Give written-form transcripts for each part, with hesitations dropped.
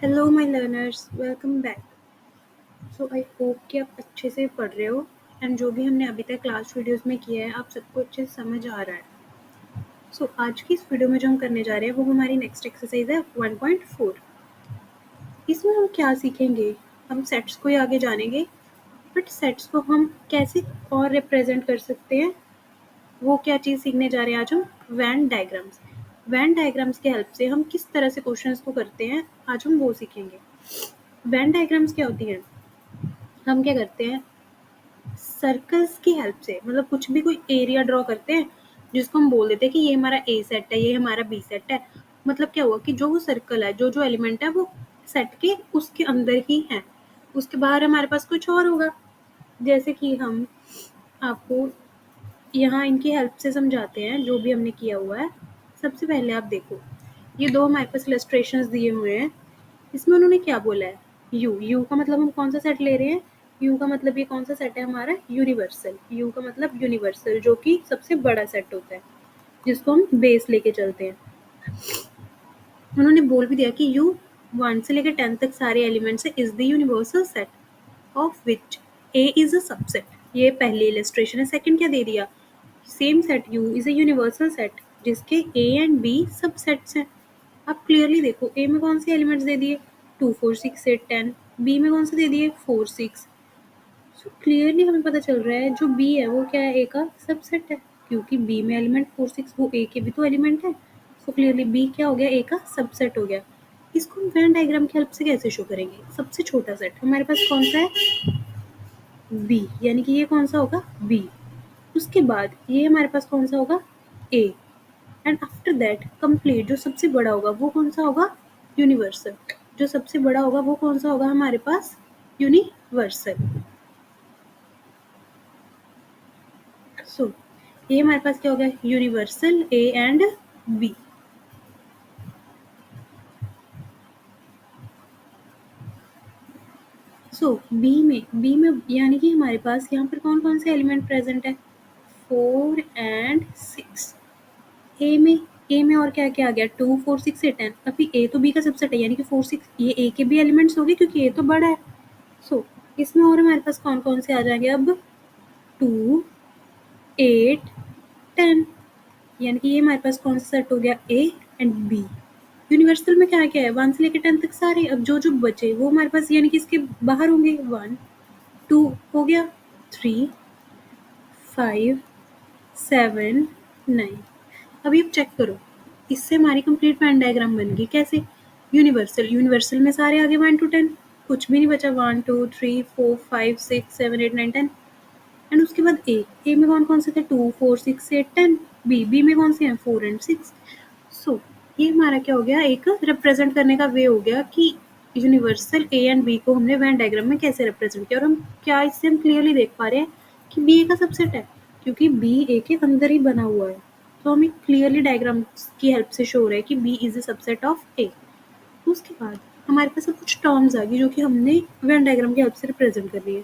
Hello my learners, welcome back. So I hope कि आप अच्छे से पढ़ रहे हो एंड जो भी हमने अभी तक क्लास वीडियोस में किया है आप सबको अच्छे से समझ आ रहा है। आज की इस वीडियो में जो हम करने जा रहे हैं वो हमारी नेक्स्ट एक्सरसाइज है 1.4। इसमें हम क्या सीखेंगे? हम सेट्स को ही आगे जानेंगे, बट सेट्स को हम कैसे और रिप्रेजेंट कर सकते हैं, वो क्या चीज़ सीखने जा रहे हैं आज हम। Venn diagrams. वैन डायग्राम्स की हेल्प से हम किस तरह से क्वेश्चंस को करते हैं आज हम वो सीखेंगे। वैन डायग्राम्स क्या होती हैं? हम क्या करते हैं, सर्कल्स की हेल्प से, मतलब कुछ भी कोई एरिया ड्रॉ करते हैं जिसको हम बोल देते हैं कि ये हमारा ए सेट है, ये हमारा बी सेट है। मतलब क्या हुआ कि जो वो सर्कल है, जो जो एलिमेंट है वो सेट के उसके अंदर ही है, उसके बाहर हमारे पास कुछ और होगा। जैसे कि हम आपको यहाँ इनकी हेल्प से समझाते हैं जो भी हमने किया हुआ है। सबसे पहले आप देखो, ये दो हमारे पास इलस्ट्रेशंस दिए हुए हैं। इसमें उन्होंने क्या बोला है, यू। यू का मतलब हम कौन सा सेट ले रहे हैं? यू का मतलब ये कौन सा सेट है हमारा? यूनिवर्सल। यू का मतलब यूनिवर्सल, जो कि सबसे बड़ा सेट होता है, जिसको हम बेस लेके चलते हैं। उन्होंने बोल भी दिया कि यू 1 से लेकर 10 तक सारे एलिमेंट्स है is the universal set of which A is a subset. ये पहली इलस्ट्रेशन है। सेकंड क्या दे दिया, same set you is a universal set जिसके ए एंड बी सबसेट्स हैं। अब क्लियरली देखो, ए में कौन से एलिमेंट्स दे दिए, 2 4 6 8 10। बी में कौन से दे दिए, 4 6। सो क्लियरली हमें पता चल रहा है जो बी है वो क्या है, ए का सबसेट है, क्योंकि बी में एलिमेंट 4 6 वो ए के भी तो एलिमेंट है। सो क्लियरली बी क्या हो गया, ए का सबसेट हो गया। इसको हम वेन डायग्राम की हेल्प से कैसे शो करेंगे? सबसे छोटा सेट हमारे पास कौन सा है, बी, यानी कि ये कौन सा होगा, बी। उसके बाद ये हमारे पास कौन सा होगा, ए। एंड आफ्टर दैट कंप्लीट जो सबसे बड़ा होगा वो कौन सा होगा, यूनिवर्सल। जो सबसे बड़ा होगा वो कौन सा होगा हमारे पास, यूनिवर्सल। सो ये हमारे पास क्या हो गया, universal A and B. B में यानी कि हमारे पास यहाँ पर कौन कौन से एलिमेंट प्रेजेंट है, 4 एंड 6। ए में और क्या क्या आ गया, 2 4 6 8 10। अभी ए तो बी का सबसेट है, यानी कि 4 6 ये ए के भी एलिमेंट्स हो गए क्योंकि ए तो बड़ा है। सो इसमें और हमारे पास कौन कौन से आ जाएंगे अब, 2 8 10। यानी कि ये हमारे पास कौन सा सेट हो गया, ए एंड बी। यूनिवर्सल में क्या क्या है, 1 से लेकर 10 तक सारे। अब जो जो बचे वो हमारे पास यानी कि इसके बाहर होंगे। 1 2 हो गया, 3 5 7 9। अभी अब चेक करो, इससे हमारी कंप्लीट वेन डायग्राम बन गई। कैसे, यूनिवर्सल, यूनिवर्सल में सारे आगे 1 to 10, कुछ भी नहीं बचा। 1 2 3 4 5 6 7 8 9 10। एंड उसके बाद ए में कौन कौन से थे, 2 4 6 8 10। बी में कौन से हैं, 4 एंड 6। सो ये हमारा क्या हो गया, एक रिप्रेजेंट करने का वे हो गया कि यूनिवर्सल ए एंड बी को हमने वेन डायग्राम में कैसे रिप्रेजेंट किया। और हम क्या इससे हम क्लियरली देख पा रहे हैं कि बी ए का सबसेट है, क्योंकि बी ए के अंदर ही बना हुआ है। तो हमें क्लियरली डायग्राम की हेल्प से शो हो रहा है कि B is a subset of A. उसके बाद हमारे पास अब कुछ टर्म्स आ गई जो कि हमने वेन डायग्राम की हेल्प से रिप्रेजेंट कर रही है।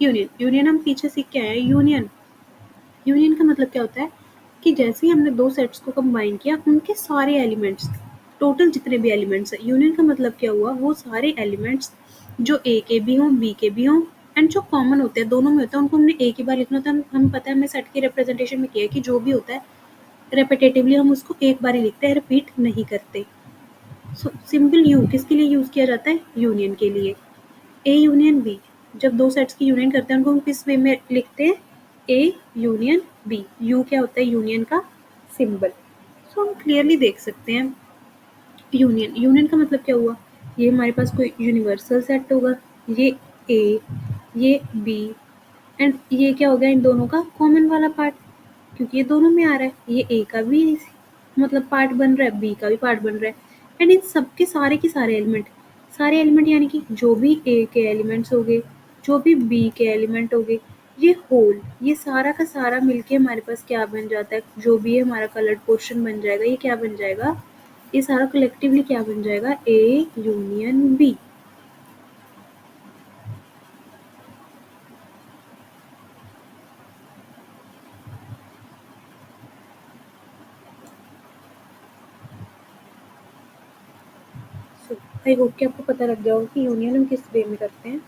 यूनियन, यूनियन हम पीछे सीख के आए हैं। यूनियन, यूनियन का मतलब क्या होता है कि जैसे ही हमने दो सेट्स को कंबाइन किया, उनके सारे एलिमेंट्स, टोटल जितने भी एलिमेंट्स है, यूनियन का मतलब क्या हुआ, वो सारे एलिमेंट्स जो ए के भी हों, बी के भी हों, एंड जो कॉमन होते हैं दोनों में होता है, उनको हमने एक ही बार लिखना होता है। हमें पता है, हमने सेट की रिप्रेजेंटेशन में किया है कि जो भी होता है रेपिटेटिवली हम उसको एक बार ही लिखते हैं, रिपीट नहीं करते। सो सिंपल यू किसके लिए यूज किया जाता है, यूनियन के लिए। ए यूनियन बी, जब दो सेट्स की यूनियन करते हैं उनको हम किस वे में लिखते हैं, ए यूनियन बी। यू क्या होता है, यूनियन का सिंबल। सो हम क्लियरली देख सकते हैं, यूनियन, यूनियन का मतलब क्या हुआ, ये हमारे पास कोई यूनिवर्सल सेट होगा, ये ए, ये बी, एंड ये क्या हो गया, इन दोनों का कॉमन वाला पार्ट, क्योंकि ये दोनों में आ रहा है। ये ए का भी मतलब पार्ट बन रहा है, बी का भी पार्ट बन रहा है। एंड इन सबके सारे के सारे एलिमेंट यानी कि जो भी ए के एलिमेंट्स हो गए, जो भी बी के एलिमेंट हो गए, ये होल, ये सारा का सारा मिलके हमारे पास क्या बन जाता है, जो भी है हमारा कलर्ड पोर्शन बन जाएगा। ये क्या बन जाएगा, ये सारा कलेक्टिवली क्या बन जाएगा, A union B. I hope कि आपको पता लग गया होगा कि यूनियन हम किस वे में करते हैं।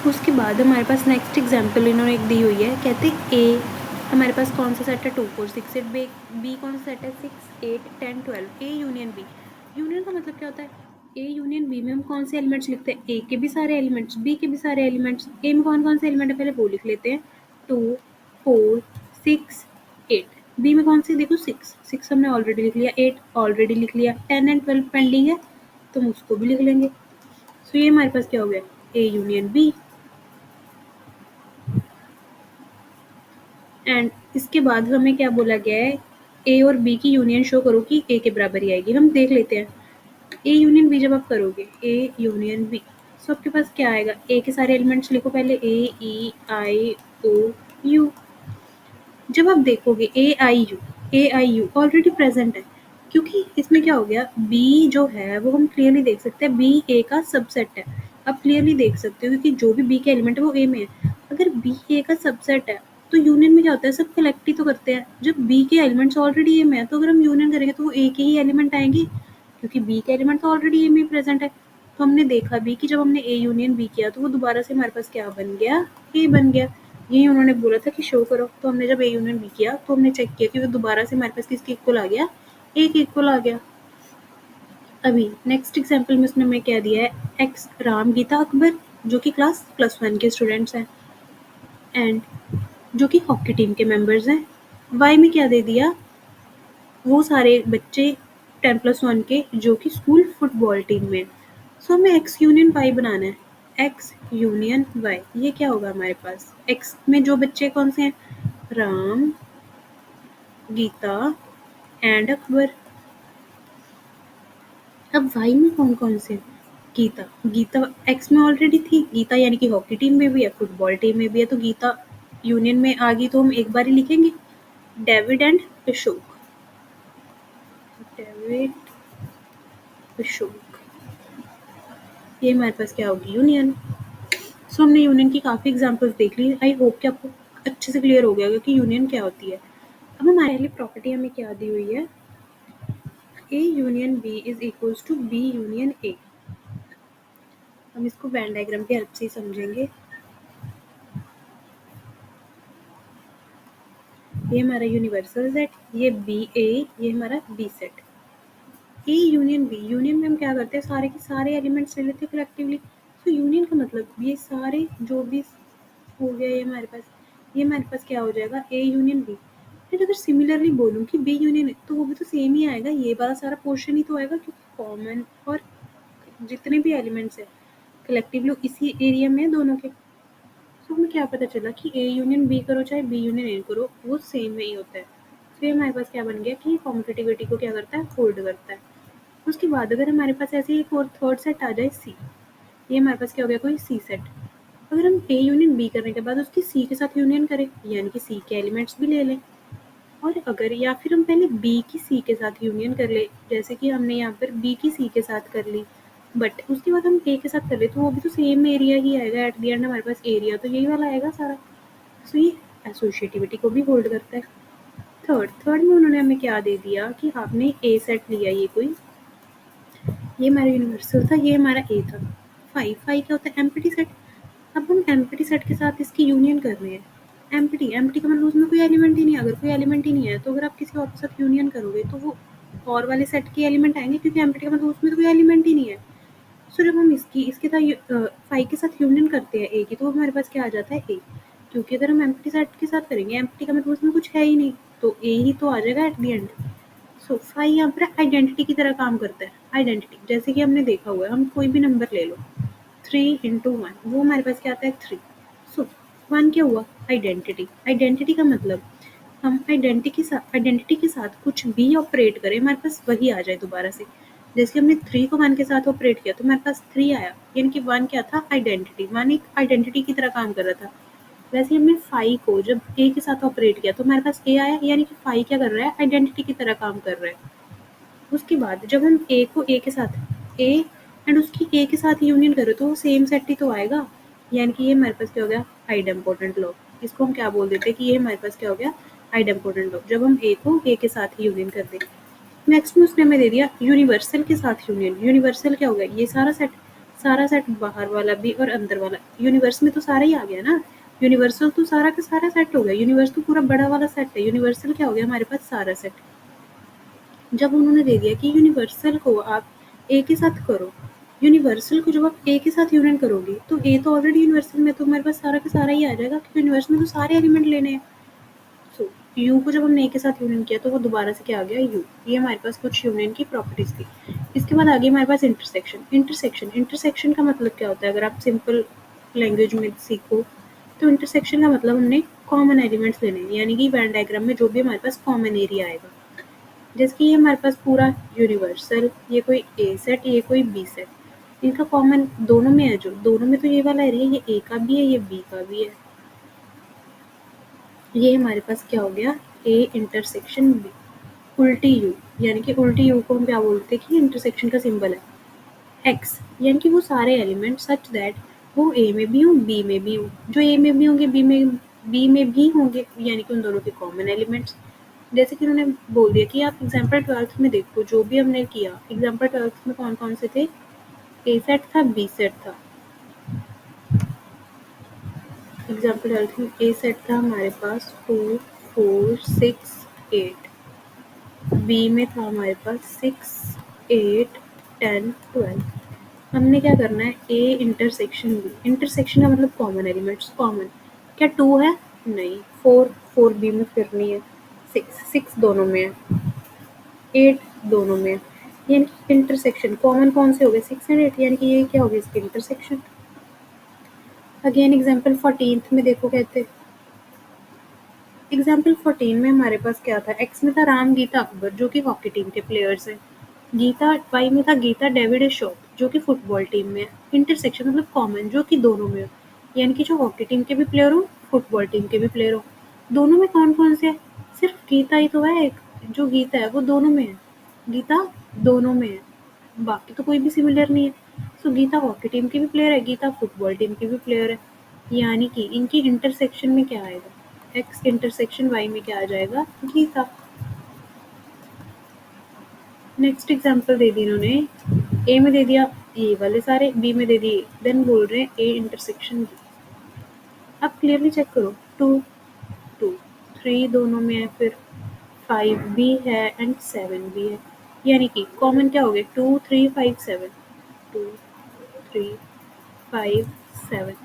उसके बाद हमारे पास नेक्स्ट एग्जाम्पल इन्होंने एक दी हुई है, कहते ए हमारे पास कौन सा सेट है 2 4 6 8, बी कौन सा सेट है 6 8 10 12, ए यूनियन बी। यूनियन का मतलब क्या होता है, ए यूनियन बी में हम कौन से एलिमेंट्स लिखते हैं, ए के भी सारे एलिमेंट्स, बी के भी सारे एलिमेंट्स। ए में कौन कौन से एलिमेंट है पहले वो लिख लेते हैं, 2 4 6 8। बी में कौन सी देखो 6 6 हमने ऑलरेडी लिख लिया, 8 ऑलरेडी लिख लिया, 10 एंड 12 पेंडिंग है तो हम उसको भी लिख लेंगे। सो ये हमारे पास क्या हो गया, ए यूनियन बी। एंड इसके बाद हमें क्या बोला गया है, ए और बी की यूनियन शो करो कि ए के बराबर ही आएगी। हम देख लेते हैं, ए यूनियन बी जब आप करोगे, ए यूनियन बी, सो आपके पास क्या आएगा, ए के सारे एलिमेंट्स लिखो पहले, A E I O you. जब आप देखोगे ए आई यू ऑलरेडी प्रेजेंट है, क्योंकि इसमें क्या हो गया, बी जो है वो हम क्लियरली देख सकते हैं बी ए का सबसेट है। आप क्लियरली देख सकते हो क्योंकि जो भी बी के एलिमेंट है वो ए में है। अगर बी ए का सबसेट है तो यूनियन में क्या होता है, सब कलेक्ट ही तो करते हैं। जब बी के एलिमेंट्स ऑलरेडी ए में है तो अगर हम यूनियन करेंगे तो वो ए के ही एलिमेंट आएंगे, क्योंकि बी के एलिमेंट तो ऑलरेडी ए में प्रेजेंट है। तो हमने देखा भी कि जब हमने ए यूनियन बी किया तो वो दोबारा से हमारे पास क्या बन गया, ए बन गया। यही उन्होंने बोला था कि शो करो, तो हमने जब ए यूनियन बी किया तो हमने चेक किया कि वो दोबारा से हमारे पास किसके इक्वल आ गया, ए के इक्वल आ गया। अभी नेक्स्ट एग्जाम्पल में उसने हमें क्या दिया है, एक्स राम गीता अकबर जो कि क्लास +1 के स्टूडेंट्स हैं एंड जो कि हॉकी टीम के मेंबर्स हैं। वाई में क्या दे दिया, वो सारे बच्चे 10+1 के जो कि स्कूल फुटबॉल टीम में। सो हमें एक्स यूनियन वाई बनाना है, एक्स यूनियन वाई। ये क्या होगा हमारे पास, एक्स में जो बच्चे कौन से हैं, राम गीता एंड अकबर। अब वाई में कौन कौन से हैं, गीता, गीता एक्स में ऑलरेडी थी, गीता यानी कि हॉकी टीम में भी है, फुटबॉल टीम में भी है, तो गीता यूनियन में आ गई तो हम एक बार ही लिखेंगे, David and Ashok, David Ashok. ये हमारे पास क्या होगी, यूनियन। सो हमने यूनियन की काफ़ी एग्जांपल्स देख ली। आई होप कि आपको अच्छे से क्लियर हो गया होगा कि यूनियन क्या होती है। अब हमारे पहली प्रॉपर्टी हमें क्या दी हुई है, A union B is equals to B union A. हम इसको वेन डायग्राम की हेल्प से ही समझेंगे। ये हमारा यूनिवर्सल सेट, ये बी ए, ये हमारा B set. A union B, union में हम क्या करते हैं, सारे के सारे एलिमेंट्स ले लेते हैं कलेक्टिवली। तो यूनियन का मतलब ये सारे जो भी हो गया, ये हमारे पास, ये हमारे पास क्या हो जाएगा, ए यूनियन बी। फिर अगर सिमिलरली बोलूँ कि बी यूनियन, तो वो भी तो सेम ही आएगा, ये वाला सारा पोर्शन ही तो आएगा, क्योंकि कॉमन और जितने भी एलिमेंट्स है कलेक्टिवली इसी एरिया में है दोनों के। तो हमें क्या पता चला कि ए यूनियन बी करो चाहे बी यूनियन ए करो, वो सेम ही होता है। तो ये हमारे पास क्या बन गया कि कॉम्पिटिविटी को क्या करता है, होल्ड करता है। उसके बाद अगर हमारे पास ऐसे ही एक और थर्ड सेट आ जाए सी, ये हमारे पास क्या हो गया, कोई सी सेट। अगर हम ए यूनियन बी करने के बाद उसकी सी के साथ यूनियन करें, यानी कि सी के एलिमेंट्स भी ले लें, और अगर या फिर हम पहले बी की सी के साथ यूनियन कर ले, जैसे कि हमने यहाँ पर बी की सी के साथ कर ली, बट उसके बाद हम ए के साथ कर ले, तो वो भी तो सेम एरिया ही आएगा। एट द एंड हमारे पास एरिया तो यही वाला आएगा सारा। सो ये एसोसिएटिविटी को भी होल्ड करता है। थर्ड में उन्होंने हमें क्या दे दिया कि आपने ए सेट लिया, ये कोई, ये हमारा यूनिवर्सल था, ये हमारा ए था। फाइव क्या होता है, एम्प्टी सेट। अब हम एम्प्टी सेट के साथ इसकी यूनियन कर रहे हैं। एम्प्टी का मतलब उसमें कोई एलिमेंट ही नहीं है। अगर कोई एलिमेंट ही नहीं है तो अगर आप किसी और के साथ यूनियन करोगे तो वो और वाले सेट के एलिमेंट आएंगे, क्योंकि एम्प्टी का मतलब उसमें तो कोई एलिमेंट ही नहीं है। सो जब हम इसके साथ फाइव के साथ यूनियन करते हैं ए की, तो हमारे पास क्या आ जाता है, ए। क्योंकि अगर हम एम्प्टी सेट के साथ करेंगे, एम्प्टी का मतलब उसमें कुछ है ही नहीं, तो ए ही तो आ जाएगा at the end. So five यहाँ पर आइडेंटिटी की तरह काम करता है। आइडेंटिटी जैसे कि हमने देखा हुआ है, हम कोई भी नंबर ले लो, 3 × 1, वो हमारे पास क्या आता है, 3। सो 1 क्या हुआ, आइडेंटिटी। आइडेंटिटी का मतलब हम आइडेंटिटी के साथ कुछ भी ऑपरेट करें, हमारे पास वही आ जाए दोबारा से। जैसे कि हमने 3 को 1 के साथ ऑपरेट किया तो हमारे पास 3 आया, यानी कि 1 क्या था, आइडेंटिटी। 1 एक आइडेंटिटी की तरह काम कर रहा था। वैसे हमने 5 को जब ए के साथ ऑपरेट किया तो हमारे पास ए आया, यानी कि 5 क्या कर रहा है, आइडेंटिटी की तरह काम कर रहा है। उसके बाद जब हम ए को ए के साथ, ए एंड उसकी ए के साथ यूनियन करो तो वो सेम सेट ही तो आएगा। यानी कि ये हमारे पास क्या हो गया, आइडेम्पोटेंट लॉ। इसको हम क्या बोल देते हैं कि ये हमारे पास क्या हो गया, आइडेम्पोटेंट लॉ, जब हम ए को ए के साथ ही यूनियन कर दें। नेक्स्ट में उसने हमें दे दिया यूनिवर्सल के साथ यूनियन। यूनिवर्सल क्या हो गया, ये सारा सेट बाहर वाला भी और अंदर वाला। यूनिवर्स में तो सारा ही आ गया ना, यूनिवर्सल तो सारा का सारा सेट हो गया। यूनिवर्स तो पूरा बड़ा वाला सेट है, यूनिवर्सल क्या हो गया हमारे पास, सारा सेट। जब उन्होंने दे दिया कि यूनिवर्सल को आप ए के साथ करो, यूनिवर्सल को जब आप ए के साथ यूनियन करोगे तो ए तो ऑलरेडी यूनिवर्सल में, तो हमारे पास सारा का सारा ही आ जाएगा क्योंकि यूनिवर्सल में तो सारे एलिमेंट लेने हैं। सो यू को जब हमने ए के साथ यूनियन किया तो वो दोबारा से क्या आ गया, यू। ये हमारे पास कुछ यूनियन की प्रॉपर्टीज थी। इसके बाद आगे हमारे पास इंटरसेक्शन। इंटरसेक्शन का मतलब क्या होता है, अगर आप सिंपल लैंग्वेज में सीखो तो इंटरसेक्शन का मतलब हमने कॉमन एलिमेंट्स लेने हैं, यानी कि वेन डायग्राम में जो भी हमारे पास कॉमन एरिया आएगा। जैसे कि ये हमारे पास पूरा यूनिवर्सल, ये कोई ए सेट, ये कोई बी सेट, इनका कॉमन दोनों में है, जो दोनों में तो ये वाला एरिया, ये ए का भी है, ये बी का भी है। ये हमारे पास क्या हो गया, ए इंटरसेक्शन बी। उल्टी यू, यानी कि उल्टी यू को हम क्या बोलते हैं कि इंटरसेक्शन का सिंबल है एक्स, यानी कि वो सारे एलिमेंट सच दैट वो ए में भी हों बी में भी हों। जो ए में भी होंगे बी में भी होंगे, यानी कि उन दोनों के कॉमन एलिमेंट्स। जैसे कि उन्होंने बोल दिया कि आप एग्जाम्पल 12th में देखो, जो भी हमने किया एग्जाम्पल 12th में कौन कौन से थे, ए सेट था, बी सेट था। एग्जाम्पल 12th में ए सेट था हमारे पास 2 4 6 8, बी में था हमारे पास 6 8 10 12। हमने क्या करना है, ए इंटरसेक्शन बी। इंटरसेक्शन का मतलब कॉमन एलिमेंट्स, कॉमन क्या 2 है, नहीं, 4 बी में फिर नहीं है, 6 दोनों में है, 8 दोनों में है। यानी कि इंटरसेक्शन कॉमन कौन से हो गए, 6 एंड 8, यानी कि ये क्या हो गया, इसकी इंटरसेक्शन। अगेन एग्जाम्पल 14th में देखो कहते, एग्जाम्पल 14 में हमारे पास क्या था, एक्स में था राम गीता अकबर जो कि हॉकी टीम के प्लेयर्स हैं। गीता वाई में था गीता डेविड एशॉप जो कि फुटबॉल टीम में है। इंटरसेक्शन मतलब कॉमन जो कि दोनों में हो, यानी कि जो हॉकी टीम के भी प्लेयर हो, फुटबॉल टीम के भी प्लेयर हो। दोनों में कौन कौन से है, सिर्फ गीता ही तो है एक, जो गीता है वो दोनों में है, गीता दोनों में है, बाकी तो कोई भी सिमिलर नहीं है। सो गीता हॉकी टीम की भी प्लेयर है, गीता फुटबॉल टीम की भी प्लेयर है, यानी कि इनकी इंटरसेक्शन में क्या आएगा, एक्स इंटरसेक्शन वाई में क्या आ जाएगा, गीता। नेक्स्ट एग्जांपल दे दी इन्होंने, ए में दे दिया ये वाले सारे, बी में दे दिए, देन बोल रहे हैं ए इंटरसेक्शन बी। अब क्लियरली चेक करो, 2 2 3 दोनों में है, फिर 5 भी है एंड 7 भी है, यानी कि कॉमन क्या हो गए, 2 3 5 7, 2 3 5 7।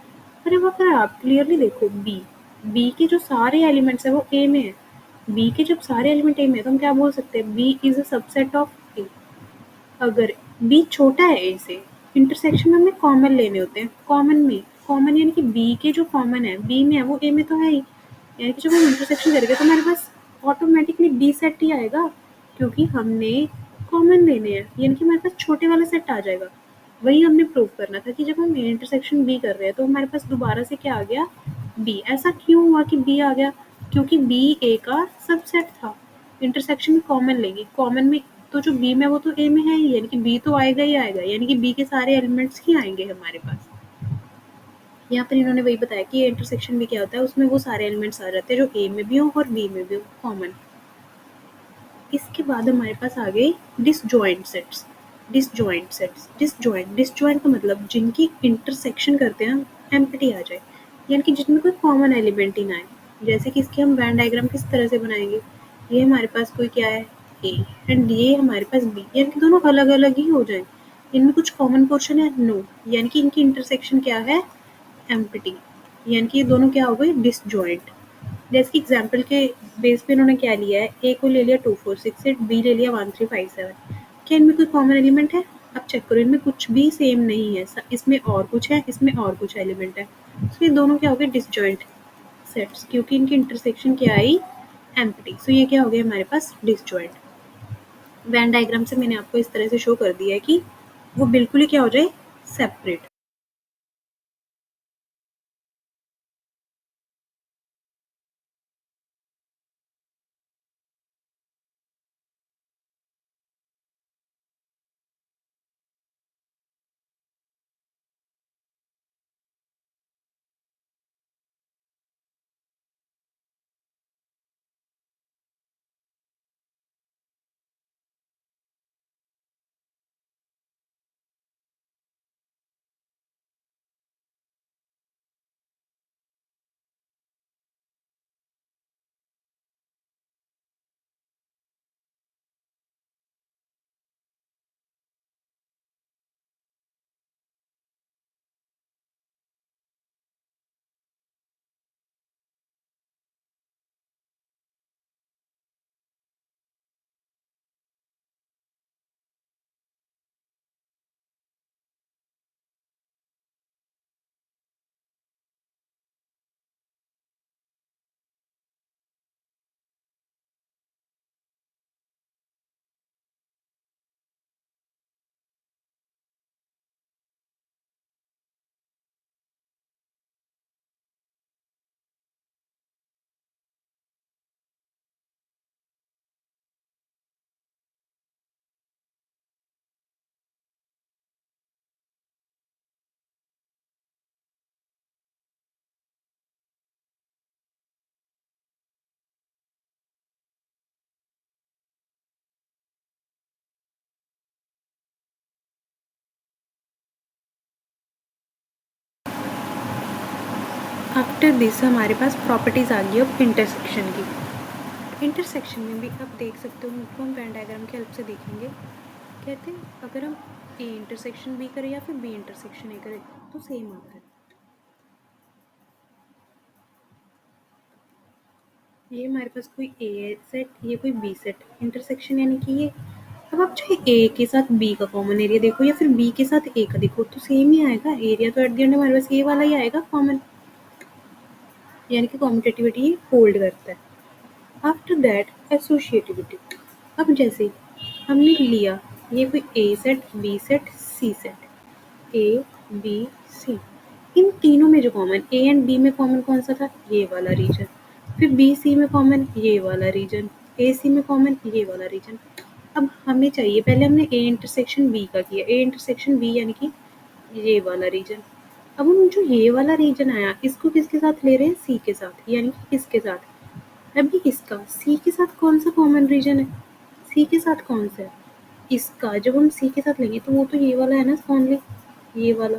अरे वहाँ पर आप क्लियरली देखो, बी के जो सारे एलिमेंट्स है वो ए में है। बी के जब सारे एलिमेंट ए में है तो हम क्या बोल सकते हैं, B is a subset of A. अगर बी छोटा है ए से, इंटरसेक्शन में हमें कॉमन लेने होते हैं, कॉमन यानी कि बी के जो कॉमन है बी में है वो ए में तो है ही, यानी कि जब हम इंटरसेक्शन करेंगे तो हमारे पास ऑटोमेटिकली बी सेट ही आएगा, क्योंकि हमने कॉमन लेने हैं, यानी कि हमारे पास छोटे वाला सेट आ जाएगा। वही हमने प्रूव करना था कि जब हम इंटरसेक्शन बी कर रहे हैं तो हमारे पास दोबारा से क्या आ गया, बी। ऐसा क्यों हुआ कि बी आ गया, क्योंकि बी ए का सबसेट था। इंटरसेक्शन में कॉमन लेंगे, कॉमन में तो जो बी में है वो तो ए में है ही, यानी कि बी तो आएगा ही आएगा, यानी कि बी के सारे एलिमेंट्स ही आएंगे हमारे पास। यहाँ पर इन्होंने वही बताया कि इंटरसेक्शन में क्या होता है, उसमें वो सारे एलिमेंट्स आ जाते हैं जो ए में भी हो और बी में भी हो, कॉमन। इसके बाद हमारे पास आ गए डिसजॉइंट सेट्स। डिसजॉइंट का मतलब जिनकी इंटरसेक्शन करते हैं एम्प्टी आ जाए, यानी कि जिनमें कोई कॉमन एलिमेंट ही ना आए। जैसे कि इसके हम वेन डायग्राम किस तरह से बनाएंगे, ये हमारे पास कोई क्या है, ए, एंड ये हमारे पास बी, यानी कि दोनों अलग अलग ही हो जाए। इनमें कुछ कॉमन पोर्शन है, नो, यानी कि इनकी इंटरसेक्शन क्या है, एम्प्टी, यानी कि ये दोनों क्या हो गए, डिसजॉइंट। जैसे कि एग्जाम्पल के बेस पे इन्होंने क्या लिया है, ए को ले लिया 2 4 6 8, बी ले लिया 1 3 5 7। क्या इनमें कोई कॉमन एलिमेंट है, अब चेक करो, इनमें कुछ भी सेम नहीं है, इसमें और कुछ है, इसमें और कुछ एलिमेंट है। सो ये दोनों क्या हो गए, डिसजॉइंट सेट्स, क्योंकि इनकी इंटरसेक्शन क्या आई, एम्प्टी। सो ये क्या हो गया हमारे पास, डिसजॉइंट। वेन डायग्राम से मैंने आपको इस तरह से शो कर दिया है कि वो बिल्कुल ही क्या हो जाए, सेपरेट। आफ्टर दिस हमारे पास प्रॉपर्टीज आ गई अब इंटरसेक्शन की। इंटरसेक्शन में भी आप देख सकते हो, उनको हम वेन डायग्राम की हेल्प से देखेंगे। कहते हैं अगर हम ए इंटरसेक्शन बी करें या फिर बी इंटरसेक्शन ए करें तो सेम आता है। ये हमारे पास कोई ए सेट, ये कोई बी सेट, इंटरसेक्शन यानी कि ये। अब आप चाहे ए के साथ बी का कॉमन एरिया देखो या फिर बी के साथ ए का देखो तो सेम ही आएगा। एरिया तो एट द एंड हमारे पास ये वाला ही आएगा कॉमन, यानी कि कॉम्पिटेटिविटी होल्ड करता है। After that associativity. अब जैसे हमने लिया ये कोई A set, B set, C set, A B C, इन तीनों में जो कॉमन, ए एंड बी में कॉमन कौन सा था, ये वाला रीजन। फिर बी सी में कॉमन ये वाला रीजन, ए सी में कॉमन ये वाला रीजन। अब हमें चाहिए, पहले हमने ए इंटरसेक्शन बी का किया, ए इंटरसेक्शन बी यानी कि ये वाला रीजन। अब हम जो ये वाला रीजन आया इसको किसके साथ ले रहे हैं, सी के साथ, यानी कि इसके साथ। अभी इसका सी के साथ कौन सा कॉमन रीजन है, सी के साथ कौन सा है, इसका जब हम सी के साथ लेंगे तो वो तो ये वाला है ना ओनली, ये वाला।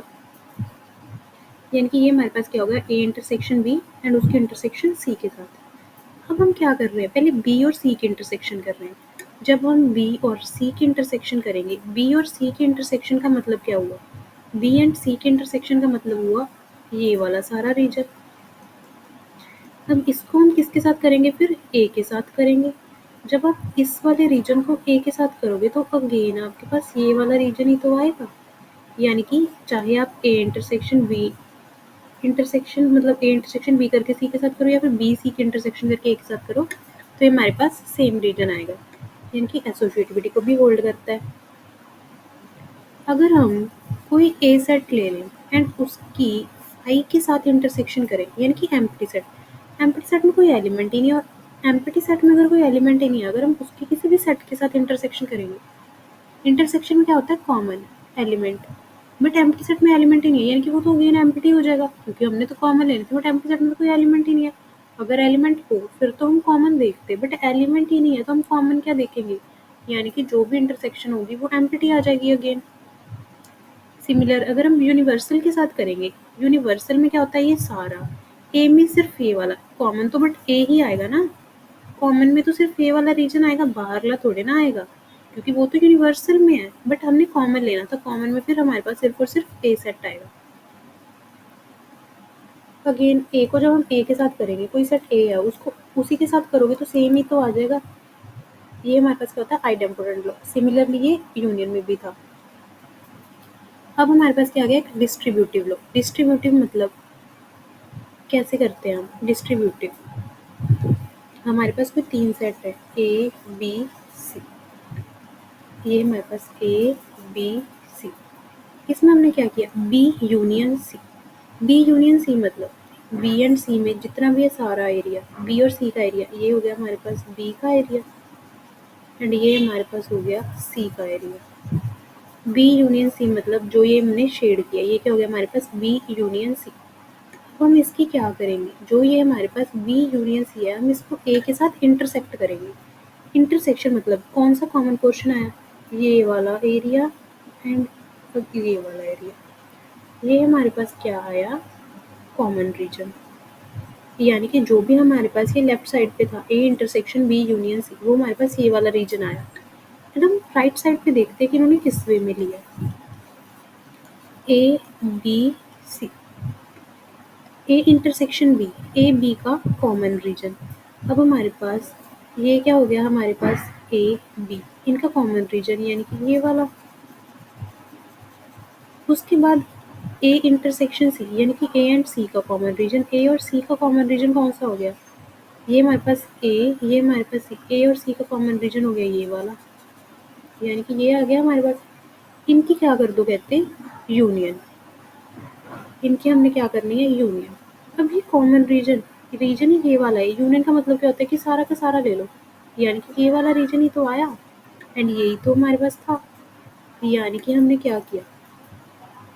यानी कि ये हमारे पास क्या होगा, ए इंटरसेक्शन बी एंड उसकी इंटरसेक्शन सी के साथ। अब हम क्या कर रहे हैं, पहले बी और सी की इंटरसेक्शन कर रहे हैं। जब हम बी और सी की इंटरसेक्शन करेंगे, बी और सी की इंटरसेक्शन का मतलब क्या हुआ, बी एंड सी के इंटरसेक्शन का मतलब हुआ ये वाला सारा रीजन। अब इसको हम किसके साथ करेंगे, फिर ए के साथ करेंगे। जब आप इस वाले रीजन को ए के साथ करोगे तो अगेन आपके पास ये वाला रीजन ही तो आएगा। यानी कि चाहे आप ए इंटरसेक्शन बी इंटरसेक्शन मतलब ए इंटरसेक्शन बी करके सी के साथ करो या फिर बी सी के इंटरसेक्शन करके ए के साथ करो तो ये हमारे पास सेम रीजन आएगा, यानी कि एसोसिएटिविटी को भी होल्ड करता है। अगर हम कोई ए सेट ले लें एंड उसकी आई के साथ इंटरसेक्शन करें, यानी कि एम्प्टी सेट, एम्प्टी सेट में कोई एलिमेंट ही नहीं, और एम्प्टी सेट में अगर कोई एलिमेंट ही नहीं है, अगर हम उसके किसी भी सेट के साथ इंटरसेक्शन करेंगे, इंटरसेक्शन में क्या होता है, common element. But empty set में एलिमेंट ही नहीं है, यानी कि वो तो अगेन एम्प्टी हो जाएगा क्योंकि हमने तो कॉमन लेनी थी, बट एम्प्टी सेट में तो कोई एलिमेंट ही नहीं है। अगर एलिमेंट हो फिर तो हम कॉमन देखते, बट एलिमेंट ही नहीं है तो हम कॉमन क्या देखेंगे, यानी कि जो भी इंटरसेक्शन होगी वो एम्प्टी आ जाएगी अगेन। सिमिलर अगर हम यूनिवर्सल के साथ करेंगे, यूनिवर्सल में क्या होता है, ये सारा ए में सिर्फ ये वाला कॉमन, तो बट ए ही आएगा ना, कॉमन में तो सिर्फ ये वाला रीजन आएगा, बाहरला थोड़े ना आएगा क्योंकि वो तो यूनिवर्सल में है। बट हमने कॉमन लेना था, कॉमन में फिर हमारे पास सिर्फ और सिर्फ ए सेट आएगा। अगेन ए को जब हम ए के साथ करेंगे, कोई सेट ए है उसको उसी के साथ करोगे तो सेम ही तो आ जाएगा। ये हमारे पास क्या होता है, आइडेम्पोटेंट लॉ। सिमिलरली ये यूनियन में भी था। अब हमारे पास क्या आ गया, एक डिस्ट्रीब्यूटिव लॉ। डिस्ट्रीब्यूटिव मतलब कैसे करते हैं हम डिस्ट्रीब्यूटिव, हमारे पास कोई तीन सेट है ए बी सी, ये हमारे पास ए बी सी, इसमें हमने क्या किया, B union C. B union C मतलब बी एंड सी में जितना भी है सारा एरिया, बी और सी का एरिया, ये हो गया हमारे पास बी का एरिया एंड ये हमारे पास हो गया सी का एरिया। बी यूनियन सी मतलब जो ये हमने शेड किया, ये क्या हो गया हमारे पास बी यूनियन सी। अब हम इसकी क्या करेंगे, जो ये हमारे पास बी यूनियन सी है हम इसको ए के साथ इंटरसेक्ट करेंगे। इंटरसेक्शन मतलब कौन सा कॉमन पोर्शन आया, ये वाला एरिया एंड ये वाला एरिया, ये हमारे पास क्या आया, कॉमन रीजन। यानी कि जो भी हमारे पास ये लेफ्ट साइड पे था A intersection B union C, वो हमारे पास ये वाला रीजन आया। एंड हम राइट साइड पे देखते हैं कि इन्होंने किस वे में लिया, A B C, A intersection B, A B का कॉमन रीजन। अब हमारे पास ये क्या हो गया, हमारे पास ए बी इनका कॉमन रीजन यानी कि ये वाला। उसके बाद ए इंटरसेक्शन सी यानी कि ए एंड सी का कॉमन रीजन, ए और सी का कॉमन रीजन कौन सा हो गया, ये हमारे पास ए, ये हमारे पास सी, ए और सी का कॉमन रीजन हो गया ये वाला, यानी कि ये आ गया हमारे पास। इनकी क्या कर दो, कहते हैं यूनियन, इनकी हमने क्या करनी है, यूनियन। अब ये कॉमन रीजन, रीजन ही ये वाला है, यूनियन का मतलब क्या होता है कि सारा का सारा ले लो, यानी कि ये वाला रीजन ही तो आया एंड यही तो हमारे पास था। यानी कि हमने क्या किया,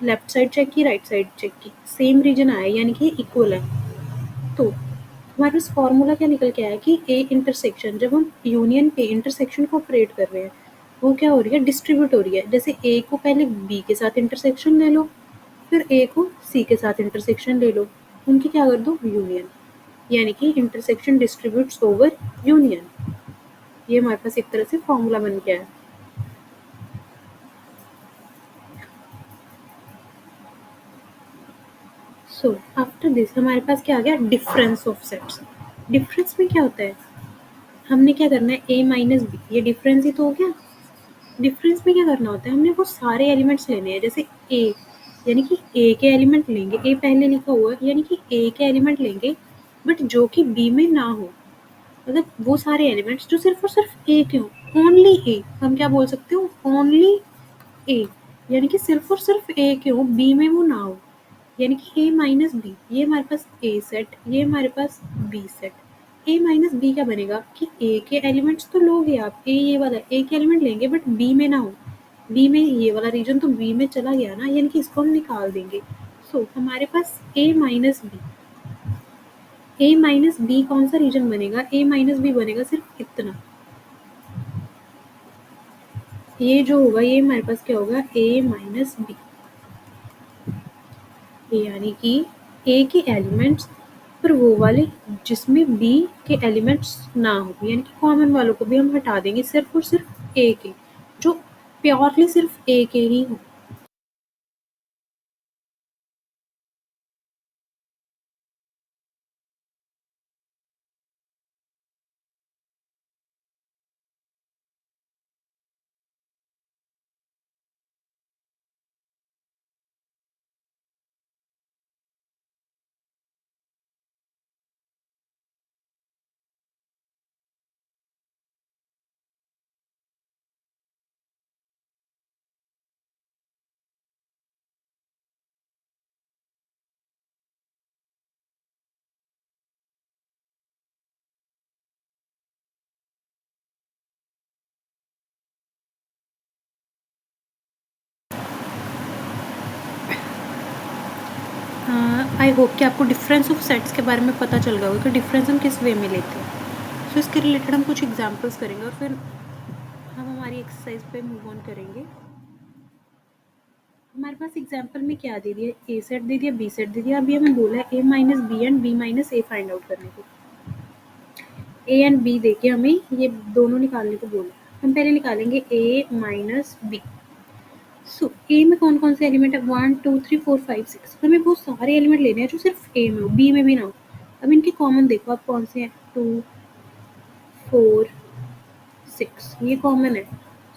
लेफ्ट साइड चेक की, राइट साइड चेक की, सेम रीजन आया यानी कि इक्वल है। तो हमारे पास फॉर्मूला क्या निकल के आया कि ए इंटरसेक्शन, जब हम यूनियन पे इंटरसेक्शन को ऑपरेट कर रहे हैं वो क्या हो रही है, डिस्ट्रीब्यूट हो रही है। जैसे ए को पहले बी के साथ इंटरसेक्शन ले लो, फिर ए को सी के साथ इंटरसेक्शन ले लो, उनकी क्या कर दो यूनियन, यानी कि इंटरसेक्शन डिस्ट्रीब्यूट्स ओवर यूनियन। ये हमारे पास एक तरह से फॉर्मूला बन गया है। सो आफ्टर दिस हमारे पास क्या आ गया, डिफरेंस ऑफ सेट्स। डिफरेंस में क्या होता है, हमने क्या करना है, a माइनस बी, ये डिफरेंस ही तो हो गया। डिफरेंस में क्या करना होता है, हमने वो सारे एलिमेंट्स लेने हैं, जैसे a, यानी कि a के एलिमेंट लेंगे, a पहले लिखा हुआ है, यानी कि a के एलिमेंट लेंगे बट जो कि b में ना हो, मतलब वो सारे एलिमेंट्स जो सिर्फ और सिर्फ a के हो, ओनली a, हम क्या बोल सकते हो, ओनली a, यानी कि सिर्फ और सिर्फ a के हो, b में वो ना हो, यानी कि a माइनस बी, ये हमारे पास a सेट, ये हमारे पास b set. a minus B क्या बनेगा कि a के एलिमेंट्स तो लोगे आप, a ये वाला a के एलिमेंट लेंगे बट b में ना हो, b में ये वाला रीजन तो b में चला गया ना, यानी कि इसको हम निकाल देंगे। सो हमारे पास a minus B, a minus B कौन सा रीजन बनेगा, a माइनस बी बनेगा सिर्फ इतना, ये जो होगा ये हमारे पास क्या होगा, a माइनस बी, यानी कि a के एलिमेंट्स पर वो वाले जिसमें b के एलिमेंट्स ना हो, यानी कि कॉमन वालों को भी हम हटा देंगे, सिर्फ और सिर्फ a के, जो प्योरली सिर्फ a के ही हो। आई होप कि आपको डिफरेंस ऑफ सेट्स के बारे में पता चल गया होगा कि डिफरेंस हम किस वे में लेते हैं। सो इसके रिलेटेड हम कुछ एग्जांपल्स करेंगे और फिर हम हमारी एक्सरसाइज पे मूव ऑन करेंगे। हमारे पास एग्जांपल में क्या दे दिया, ए सेट दे दिया, बी सेट दे दिया, अभी हमें बोला है A minus B and B minus A find out करने को। ए एंड बी देके हमें ये दोनों निकालने को बोला, हम पहले निकालेंगे ए माइनस बी। सो ए में कौन कौन से एलिमेंट है, 1 2 3 4 5 6, हमें वो सारे एलिमेंट लेने हैं जो सिर्फ ए में हो, बी में भी ना हो। अब इनके कॉमन देखो आप कौन से हैं, 2 4 6, ये कॉमन है।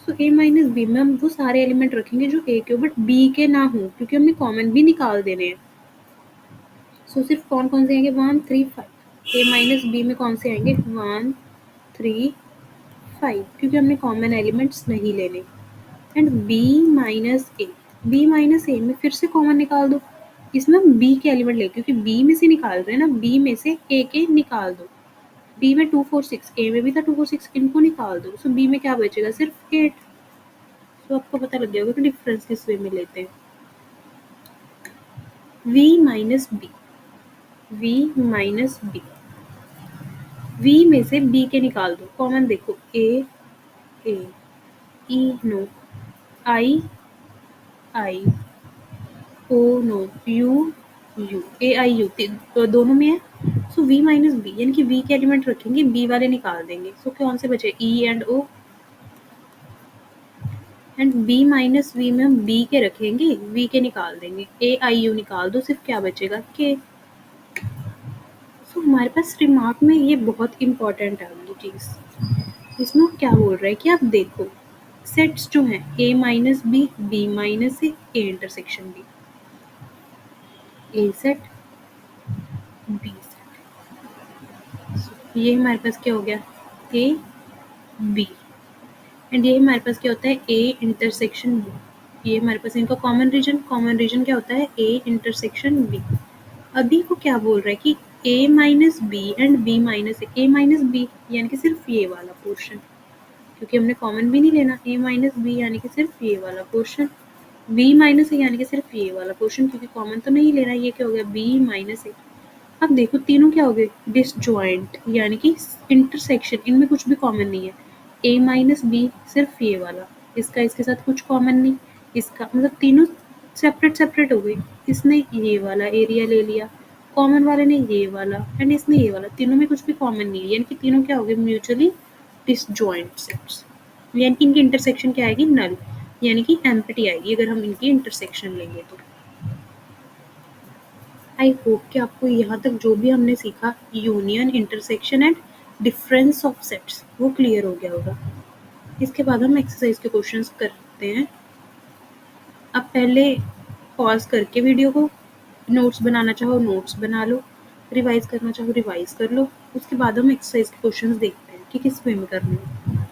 सो ए माइनस बी में हम वो सारे एलिमेंट रखेंगे जो ए के हो बट बी के ना हो, क्योंकि हमने कॉमन भी निकाल देने हैं। सो सिर्फ कौन कौन से आएंगे, 1 3 5, ए माइनस बी में कौन से आएंगे, 1 3 5, क्योंकि हमने कॉमन एलिमेंट्स नहीं लेने। And B minus A, B minus A में फिर से कॉमन निकाल दो, इसमें हम बी के एलिमेंट ले, क्योंकि बी में से निकाल रहे हैं ना, बी में से ए के निकाल दो। बी में 2 4 6, ए में भी था 2 4 6, इनको निकाल दो। सो बी में क्या बचेगा, सिर्फ 8। तो आपको पता लग गया होगा कि डिफरेंस किस वे में लेते हैं। v minus B, v minus B, v में से b के निकाल दो, कॉमन देखो, a a, e no, i i, o no, u u, a i u, तो दोनों में है। सो v माइनस बी, यानी कि v के एलिमेंट रखेंगे, b वाले निकाल देंगे। सो कौन से बचे, e and o, and b minus v में हम b के रखेंगे, v के निकाल देंगे, a i u निकाल दो, सिर्फ क्या बचेगा, k। सो हमारे पास रिमार्क में ये बहुत इंपॉर्टेंट है वाली चीज़। इसमें क्या बोल रहा है कि आप देखो सेट्स जो हैं a minus B, B minus A, A intersection B, A set B set, ये हमारे पास क्या हो गया, ए बी, एंड ये हमारे पास क्या होता है, ए इंटरसेक्शन बी, ये हमारे पास इनका कॉमन रीजन क्या होता है, ए इंटरसेक्शन बी। अभी को क्या बोल रहा है कि a minus B and b minus A minus B, यानी कि सिर्फ ये वाला पोर्शन, क्योंकि हमने कॉमन भी नहीं लेना, a माइनस बी यानी कि सिर्फ ये वाला पोर्शन, b माइनस ए यानी कि सिर्फ ये वाला पोर्शन, क्योंकि कॉमन तो नहीं लेना। ये क्या हो गया, b माइनस ए। अब देखो तीनों क्या हो गए, डिसजॉइंट, यानी कि इंटरसेक्शन, इनमें कुछ भी कॉमन नहीं है। a माइनस बी सिर्फ ये वाला, इसका इसके साथ कुछ कॉमन नहीं, इसका मतलब तीनों सेपरेट सेपरेट हो गई। इसने ये वाला एरिया ले लिया, कॉमन वाले ने ये वाला एंड इसने ये वाला, तीनों में कुछ भी कॉमन नहीं है, यानी कि तीनों क्या हो गए, म्यूचुअली डिसजॉइंट सेट्स, यानी कि इनकी इंटरसेक्शन क्या आएगी, नल, यानी कि एम्प्टी आएगी अगर हम इनकी इंटरसेक्शन लेंगे तो। आई होप कि आपको यहाँ तक जो भी हमने सीखा union, intersection and difference of sets वो क्लियर हो गया होगा। इसके बाद हम एक्सरसाइज के क्वेश्चंस करते हैं। अब पहले पॉज करके वीडियो को, नोट्स बनाना चाहो नोट्स बना लो, रिवाइज करना चाहो रिवाइज कर लो, उसके बाद हम एक्सरसाइज के क्वेश्चंस देखते हैं कि किस वे में करने हैं।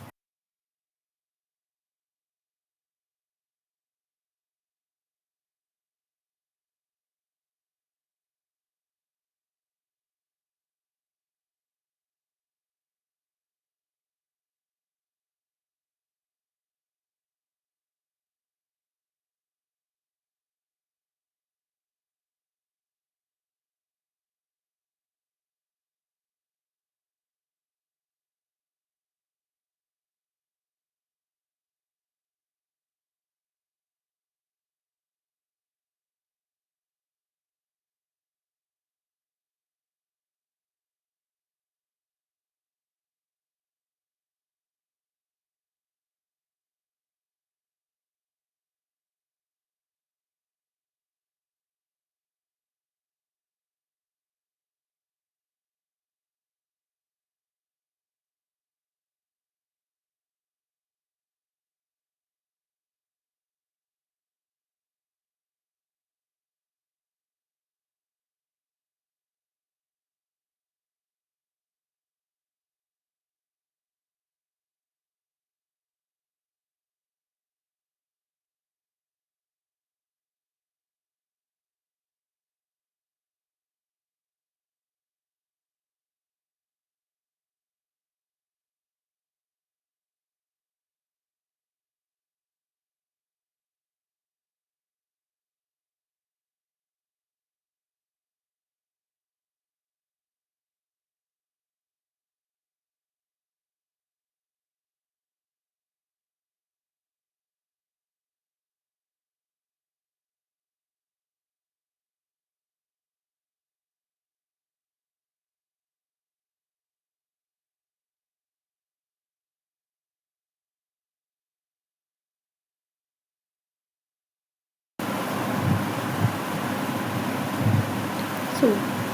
सो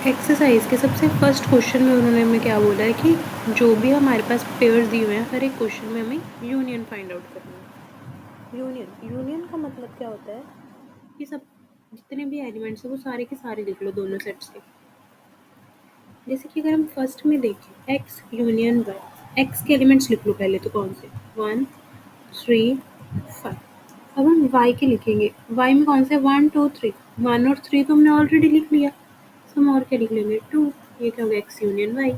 एक्सरसाइज के सबसे फर्स्ट क्वेश्चन में उन्होंने हमें क्या बोला है कि जो भी हमारे पास पेयर्स दिए हुए हैं हर एक क्वेश्चन में हमें यूनियन फाइंड आउट करना है। यूनियन का मतलब क्या होता है कि सब जितने भी एलिमेंट्स हैं वो सारे के सारे लिख लो दोनों सेट्स के। जैसे कि अगर हम फर्स्ट में देखें एक्स यूनियन वाई, एक्स के एलिमेंट्स लिख लो पहले तो कौन से, 1 3 5। अब हम वाई के लिखेंगे, वाई में कौन से 1 2 3, 1 और 3 तो हमने ऑलरेडी लिख लिया, तो हम और क्या लिख लेंगे 2, ये क्या होगा एक्स यूनियन वाई।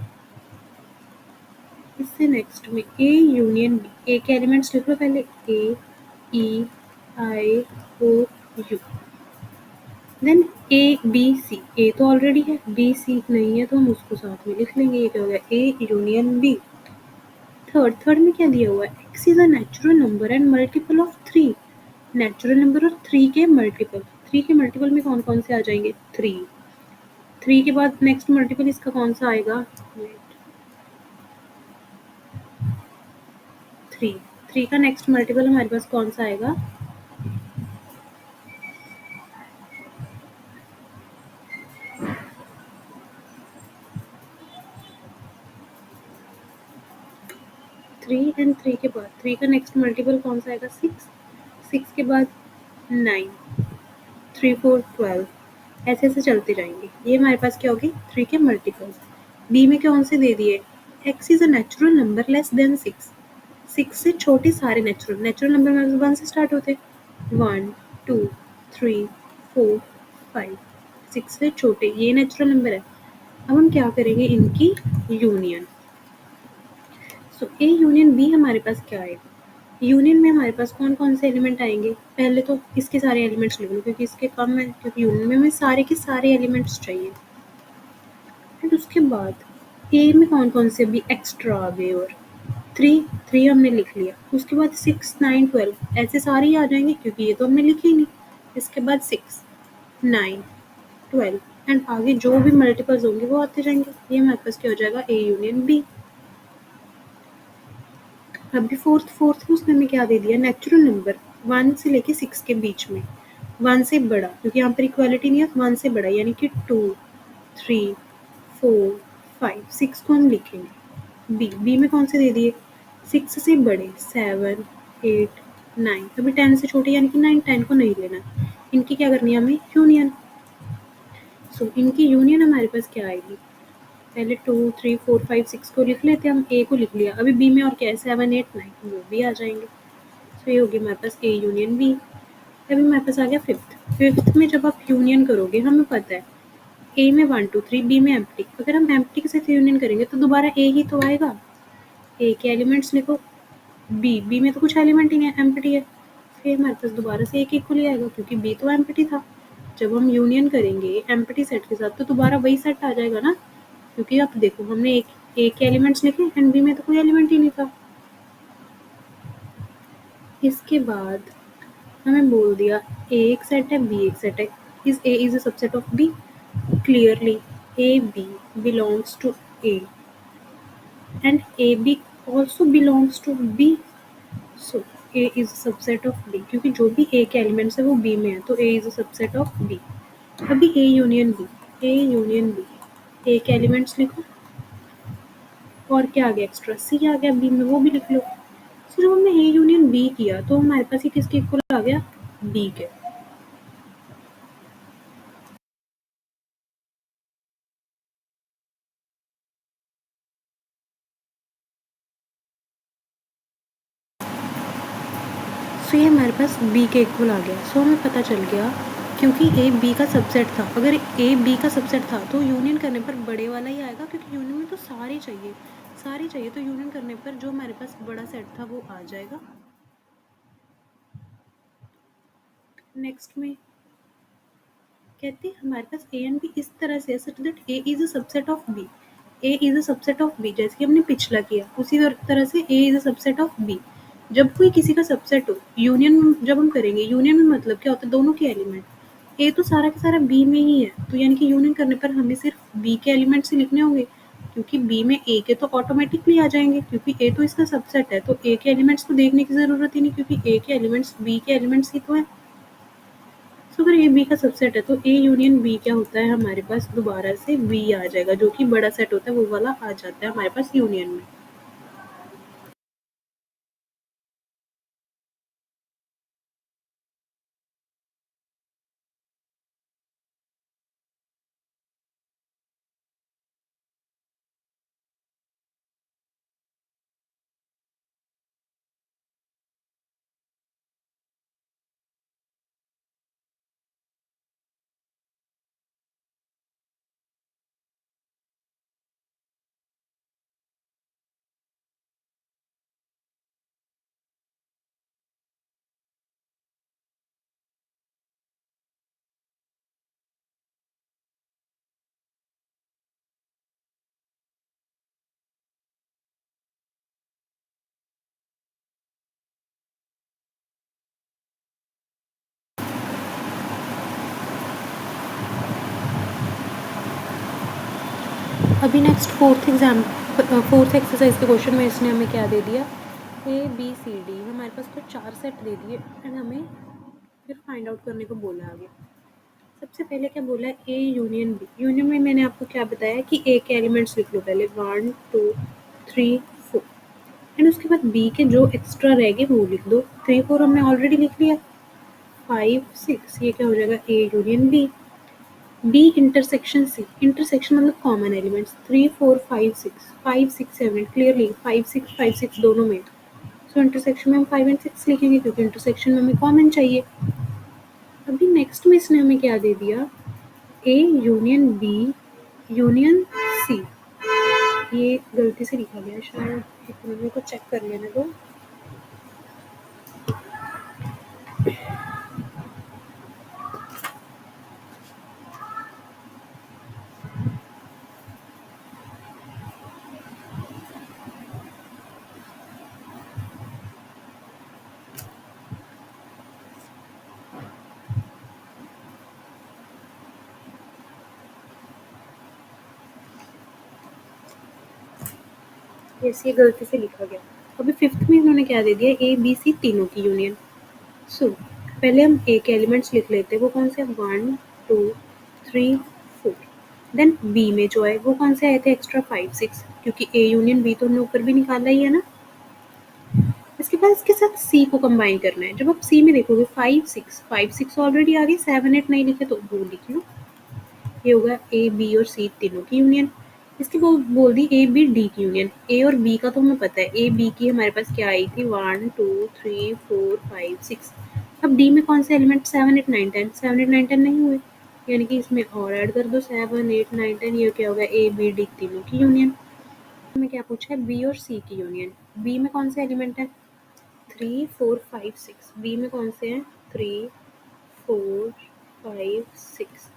इससे नेक्स्ट में ए यूनियन बी, ए के एलिमेंट्स लिख लो पहले, A E I O U, then A B C, A तो ऑलरेडी है, बी सी नहीं है तो हम उसको साथ में लिख लेंगे, ये क्या होगा ए यूनियन बी। थर्ड में क्या दिया हुआ है, x is a natural number and multiple of 3, natural number और 3 के मल्टीपल, 3 के मल्टीपल में कौन कौन से आ जाएंगे 3, 3 के बाद नेक्स्ट मल्टीपल इसका कौन सा आएगा 3, 3 का नेक्स्ट मल्टीपल हमारे पास कौन सा आएगा 3, एंड 3 के बाद 3 का नेक्स्ट मल्टीपल कौन सा आएगा 6, 6 के बाद 9, 3 4 12, ऐसे ऐसे चलते जाएंगे। ये हमारे पास क्या होगी 3 के मल्टीपल्स। बी में कौन से दे दिए, x is a natural number less than 6, 6 से छोटे सारे नेचुरल नंबर में 1 से स्टार्ट होते हैं, 1 2 3 4 5, 6 से छोटे ये नेचुरल नंबर है। अब हम क्या करेंगे इनकी union. So A union B हमारे पास क्या आएगा, यूनियन में हमारे पास कौन कौन से एलिमेंट आएंगे, पहले तो इसके सारे एलिमेंट्स लिख लो क्योंकि इसके कम है, क्योंकि यूनियन में हमें सारे के सारे एलिमेंट्स चाहिए। एंड उसके बाद ए में कौन कौन से भी एक्स्ट्रा आ गए, और 3 हमने लिख लिया, उसके बाद 6 9 12 ऐसे सारे ही आ जाएंगे क्योंकि ये तो हमने लिखे ही नहीं। इसके बाद 6 9 12 एंड आगे जो भी मल्टीपल्स होंगे वो आते जाएंगे। ये हमारे पास क्या हो जाएगा, ए यूनियन बी। अभी फोर्थ में उसने हमें क्या दे दिया, नेचुरल नंबर 1 से लेके 6 के बीच में, 1 से बड़ा, क्योंकि यहाँ पर इक्वालिटी नहीं है, 1 से बड़ा यानी कि 2, 3, 4, 5, 6 को हम लिखेंगे। बी में कौन से दे दिए, 6 से बड़े 7, 8, 9, अभी 10 से छोटे यानी कि 9, 10 को नहीं लेना। इनकी क्या करनी है हमें, यूनियन। सो इनकी यूनियन हमारे पास क्या आएगी, पहले 2, 3, 4, 5, 6 को लिख लेते हैं, हम ए को लिख लिया। अभी बी में और क्या है, 7, 8, 9, वो भी आ जाएंगे। सो ये होगी हमारे पास ए यूनियन बी। अभी हमारे पास आ गया फिफ्थ में जब आप यूनियन करोगे, हमें पता है ए में 1, 2, 3, बी में एम्प्टी। अगर हम एम्प्टी के साथ यूनियन करेंगे तो दोबारा ए ही तो आएगा। ए के एलिमेंट्स लिखो, बी में तो कुछ एलिमेंट ही नहीं है, एम्प्टी है। फिर हमारे पास दोबारा से एक इक्वली आएगा क्योंकि बी तो एम्प्टी था। जब हम यूनियन करेंगे एम्प्टी सेट के साथ तो दोबारा वही सेट आ जाएगा ना, क्योंकि अब देखो हमने एक के एलिमेंट्स लिखे एंड बी में तो कोई एलिमेंट ही नहीं था। इसके बाद हमें बोल दिया ए एक सेट है, बी एक सेट है। Is A is a subset of B, clearly A B belongs to A and A B also belongs to B. So A is a subset of B, क्योंकि जो भी A के elements है वो B में है, तो A is a subset of B। अभी A union B, A union B, A के एलिमेंट्स लिखो और क्या आ गया एक्स्ट्रा, C आ गया B में, वो भी लिख लो। So जब हमने A यूनियन B किया तो हमारे पास ये किसके इक्वल आ गया, B के। सो ये हमारे पास B के इक्वल आ गया। सो हमें पता चल गया क्योंकि ए बी का सबसेट था, अगर ए बी का सबसेट था तो यूनियन करने पर बड़े वाला ही आएगा, क्योंकि यूनियन में तो सारे चाहिए, तो यूनियन करने पर जो हमारे पास बड़ा सेट था वो आ जाएगा। नेक्स्ट में कहते हैं हमारे पास ए एंड बी इस तरह से such that A is a subset of B, A is a subset of B, जैसे कि हमने पिछला किया उसी तरह से A is a subset of B. जब कोई किसी का सबसेट हो, यूनियन जब हम करेंगे, यूनियन में मतलब क्या होता है, दोनों के एलिमेंट, ए तो सारा का सारा बी में ही है, तो यानी कि यूनियन करने पर हमें सिर्फ बी के एलिमेंट्स ही लिखने होंगे, क्योंकि बी में ए के तो ऑटोमेटिकली आ जाएंगे, क्योंकि ए तो इसका सबसेट है, तो ए के एलिमेंट्स को देखने की जरूरत ही नहीं, क्योंकि ए के एलिमेंट्स बी के एलिमेंट्स ही तो है। सो अगर ए बी का सबसेट है तो ए यूनियन बी क्या होता है, हमारे पास दोबारा से बी आ जाएगा, जो कि बड़ा सेट होता है वो वाला आ जाता है हमारे पास यूनियन में। अभी नेक्स्ट फोर्थ एक्सरसाइज के क्वेश्चन में इसने हमें क्या दे दिया, ए बी सी डी, हमारे पास तो 4 सेट दे दिए एंड हमें फिर फाइंड आउट करने को बोला आगे। सबसे पहले क्या बोला है, ए यूनियन बी। यूनियन में मैंने आपको क्या बताया कि ए के एलिमेंट्स लिख लो पहले, 1, 2, 3, 4 एंड उसके बाद बी के जो एक्स्ट्रा रह गए वो लिख दो। 3, 4 हमने ऑलरेडी लिख लिया, 5, 6 ये क्या हो जाएगा, A union B. B intersection C, intersection मतलब कॉमन एलिमेंट्स, 3, 4, 5, 6, 5, 6, 7 क्लियरली 5, 6, 5, 6 दोनों में। सो इंटरसेक्शन में हम 5 एंड 6 लिखेंगे क्योंकि इंटरसेक्शन में हमें कॉमन चाहिए। अभी नेक्स्ट में इसने हमें क्या दे दिया, A union B union C. ये गलती से लिखा गया है शायद, एक मिनट मेरे को चेक कर लेने दो। यस, ये गलती से लिखा गया। अभी फिफ्थ में इन्होंने क्या दे दिया, ए बी सी तीनों की यूनियन। सो पहले हम ए के एलिमेंट्स लिख लेते हैं, वो कौन से, 1 2 3 4। देन बी में जो है वो कौन से आए थे एक्स्ट्रा, 5 6, क्योंकि ए यूनियन बी तो हमने ऊपर भी निकाला ही है ना। इसके बाद इसके साथ सी को कंबाइन करना है। जब आप सी में देखोगे 5 6 ऑलरेडी आ गई, 7 8 नहीं लिखे तो वो लिख लो। ये होगा ए बी और सी तीनों की यूनियन। इसके बाद बोल दी ए बी डी की यूनियन। ए और बी का तो हमें पता है, ए बी की हमारे पास क्या आई थी, 1 2 3 4 5 6। अब डी में कौन से एलिमेंट, 7 8 9 10, 7 8 9 10 नहीं हुए, यानी कि इसमें और ऐड कर दो 7 8 9 10। ये क्या होगा, ए बी डी तीनों की यूनियन। हमें क्या पूछा है, बी और सी की यूनियन। बी में कौन से एलिमेंट है, 3 4 5 6। बी में कौन से हैं, 3 4 5 6।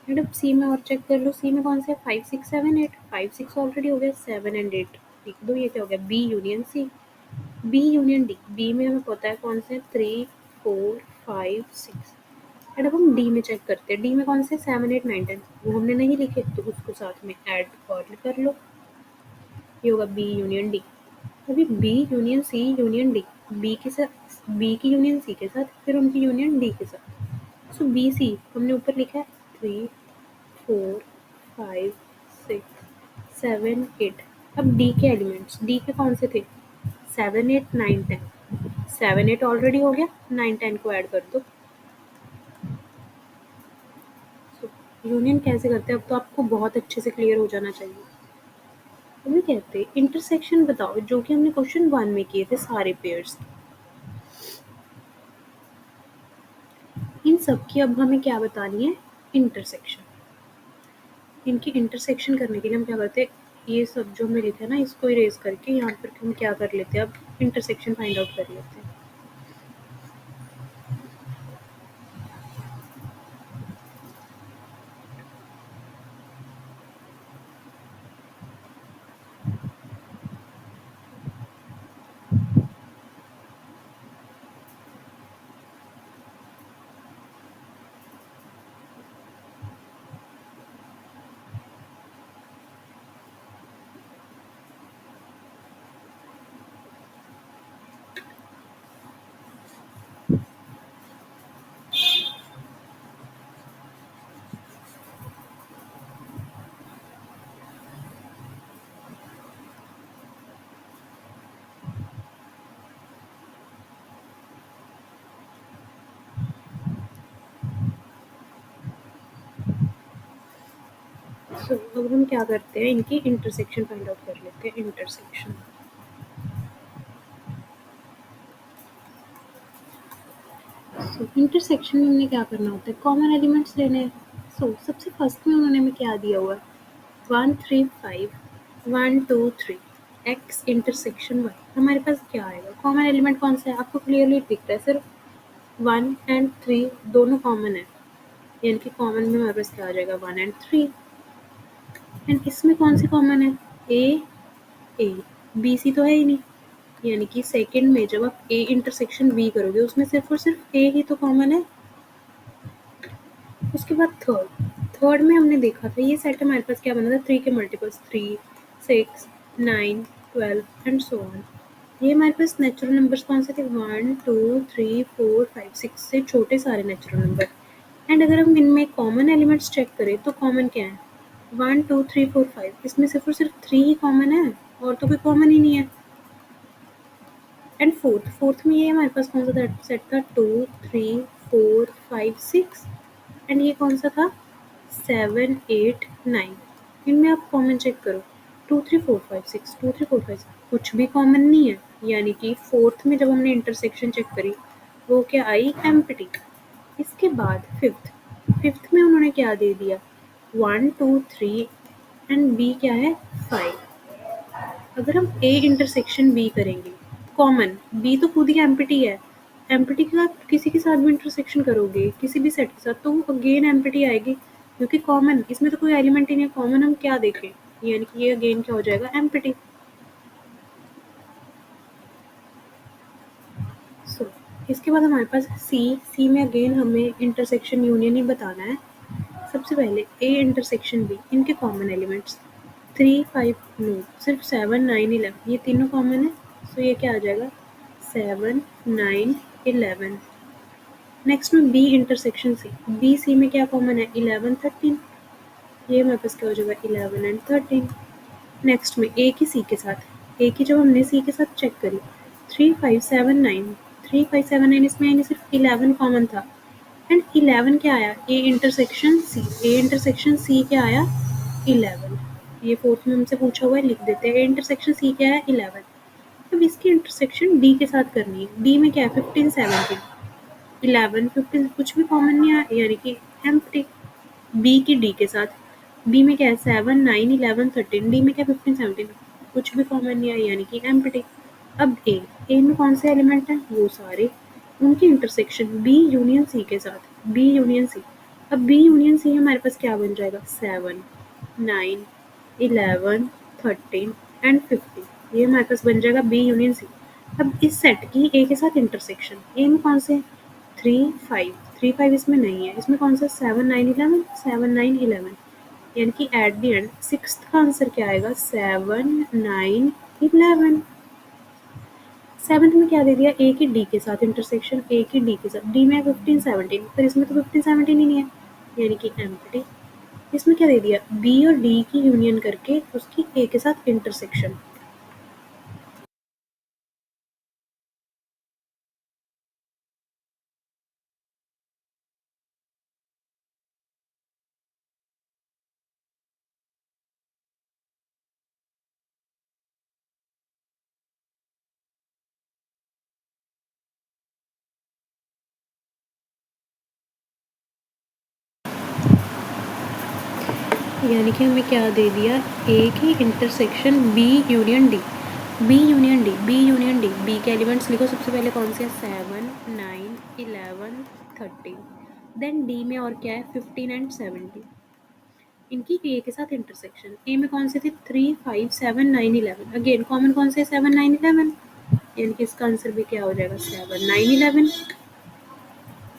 एंड अब सी में और चेक कर लो, सी में कौन से, 5 6 7 8। 5 6 ऑलरेडी हो गया, 7 एंड 8 लिख दो। ये क्या हो गया, B union C. B union D. B में हमें पता है कौन से, 3 4 5 6। एंड अब हम डी में चेक करते हैं, डी में कौन से, 7 8 9 10। वो हमने नहीं लिखे तो उसको साथ में ऐड और कर लो। ये होगा बी यूनियन डी। अभी B union C union D, B के साथ, बी की यूनियन सी के साथ, फिर उनकी यूनियन डी के साथ। सो बी सी हमने ऊपर लिखा है, 3 4 5 6 7 8। अब डी के एलिमेंट्स, डी के कौन से थे, 7 8 9 10। 7 8 ऑलरेडी हो गया, 9 10 को ऐड कर दो। यूनियन कैसे करते हैं अब तो आपको बहुत अच्छे से क्लियर हो जाना चाहिए। अभी कहते हैं इंटरसेक्शन बताओ, जो कि हमने क्वेश्चन 1 में किए थे सारे पेयर्स। इन सब की अब हमें क्या बतानी है, इंटरसेक्शन। इनकी इंटरसेक्शन करने के लिए हम क्या करते हैं, ये सब जो हमने लिखा है ना, इसको इरेज करके यहाँ पर हम क्या कर लेते हैं, अब इंटरसेक्शन फाइंड आउट कर लेते हैं। सो अब हम क्या करते हैं, इनकी इंटरसेक्शन फाइंड आउट कर लेते हैं। इंटरसेक्शन, सो इंटरसेक्शन में हमने क्या करना होता है, कॉमन एलिमेंट्स लेने हैं। सो सबसे फर्स्ट में उन्होंने हमें क्या दिया हुआ है, 1 3 5 1 2 3 एक्स इंटरसेक्शन वाई। हमारे पास क्या आएगा, कॉमन एलिमेंट कौन सा है, आपको क्लियरली दिखता है, सिर्फ 1 एंड 3 दोनों कॉमन है, यानी कि कॉमन में हमारे पास क्या आ जाएगा, 1 एंड 3। एंड इसमें कौन सी कॉमन है, ए बी सी तो है ही नहीं, यानी कि सेकंड में जब आप ए इंटरसेक्शन बी करोगे उसमें सिर्फ और सिर्फ ए ही तो कॉमन है। उसके बाद थर्ड, थर्ड में हमने देखा था ये सेट हमारे पास क्या बना था, 3 के मल्टीपल्स, 3 6 9 12 एंड सो ऑन। ये हमारे पास नेचुरल नंबर्स कौन से थे, 1 2 3 4 5 6 से छोटे सारे नेचुरल नंबर। एंड अगर हम इनमें कॉमन एलिमेंट्स चेक करें तो कॉमन क्या है, 1 2 3 4 5, इसमें सिर्फ और सिर्फ 3 ही कॉमन है और तो कोई कॉमन ही नहीं है। एंड फोर्थ, फोर्थ में ये हमारे पास कौन सा सेट था, 2 3 4 5 6। एंड ये कौन सा था, 7 8 9। इनमें आप कॉमन चेक करो, 2 3 4 5 6, 2 3 4 5 कुछ भी कॉमन नहीं है, यानी कि फोर्थ में जब हमने इंटरसेक्शन चेक करी वो क्या आई, एम्प्टी। इसके बाद फिफ्थ, फिफ्थ में उन्होंने क्या दे दिया, 1 2 3 एंड बी क्या है, 5। अगर हम ए इंटरसेक्शन बी करेंगे, कॉमन बी तो खुद ही एम्प्टी है, एम्प्टी के साथ किसी के साथ भी इंटरसेक्शन करोगे किसी भी सेट के साथ तो वो अगेन एम्प्टी आएगी, क्योंकि कॉमन इसमें तो कोई एलिमेंट ही नहीं है। कॉमन हम क्या देखें, यानी कि ये अगेन क्या हो जाएगा, एम्प्टी। सो इसके बाद हमारे पास सी, सी में अगेन हमें इंटरसेक्शन यूनियन ही बताना है। सबसे पहले ए इंटरसेक्शन बी, इनके कॉमन एलिमेंट्स 3, 5 नो, सिर्फ 7, 9, 11 ये तीनों कॉमन है, सो ये क्या आ जाएगा 7, 9, 11। नेक्स्ट में B intersection C, B C में क्या कॉमन है 11, 13, ये हमारे पास क्या हो जाएगा 11 एंड 13। नेक्स्ट में ए की सी के साथ, ए की जब हमने सी के साथ चेक करी 3, 5, 7, 9, 3, 5, 7, 9 इसमें यानी सिर्फ 11 कॉमन था एंड 11 क्या आया A intersection C, A intersection C क्या आया 11। ये फोर्थ में हमसे पूछा हुआ है, लिख देते हैं ए इंटरसेक्शन सी क्या है 11। अब इसकी इंटरसेक्शन डी के साथ करनी है, डी में क्या है 15, 17, 11, 15 कुछ भी कॉमन नहीं आया यानी कि एम्प्टी। बी की डी के साथ, बी में क्या है 7, 9, 11, 13, डी में क्या 15, 17 कुछ भी कॉमन नहीं आया यानी कि एम्प्टी। अब ए में कौन से एलिमेंट हैं वो सारे, उनकी इंटरसेक्शन बी यूनियन सी के साथ, बी यूनियन सी। अब बी यूनियन सी हमारे पास क्या बन जाएगा 7, 9, 11, 13 एंड 15, ये हमारे पास बन जाएगा बी यूनियन सी। अब इस सेट की ए के साथ इंटरसेक्शन, ए में कौन से 3, 5, 3, 5 इसमें नहीं है, इसमें कौन सा 7, 9, 11, 7, 9, 11 यानी कि एट द एंड सिक्स्थ का आंसर क्या आएगा 7, 9, 11। सेवन्थ में क्या दे दिया ए की डी के साथ इंटरसेक्शन, ए की डी के साथ, डी में 15, 17 पर इसमें तो 15, 17 ही नहीं है यानी कि एम्प्टी। इसमें क्या दे दिया बी और डी की यूनियन करके उसकी ए के साथ इंटरसेक्शन। यानी कि हमें क्या दे दिया ए की intersection B union D, B union D, B union D, B के एलिमेंट्स लिखो सबसे पहले कौन से 7, 9, 11, 13, देन डी में और क्या है 15 एंड 17, इनकी ए के साथ इंटरसेक्शन। ए में कौन से थे 3, 5, 7, 9, 11, अगेन कॉमन कौन से 7, 9, 11 यानी कि इसका आंसर भी क्या हो जाएगा 7, 9, 11।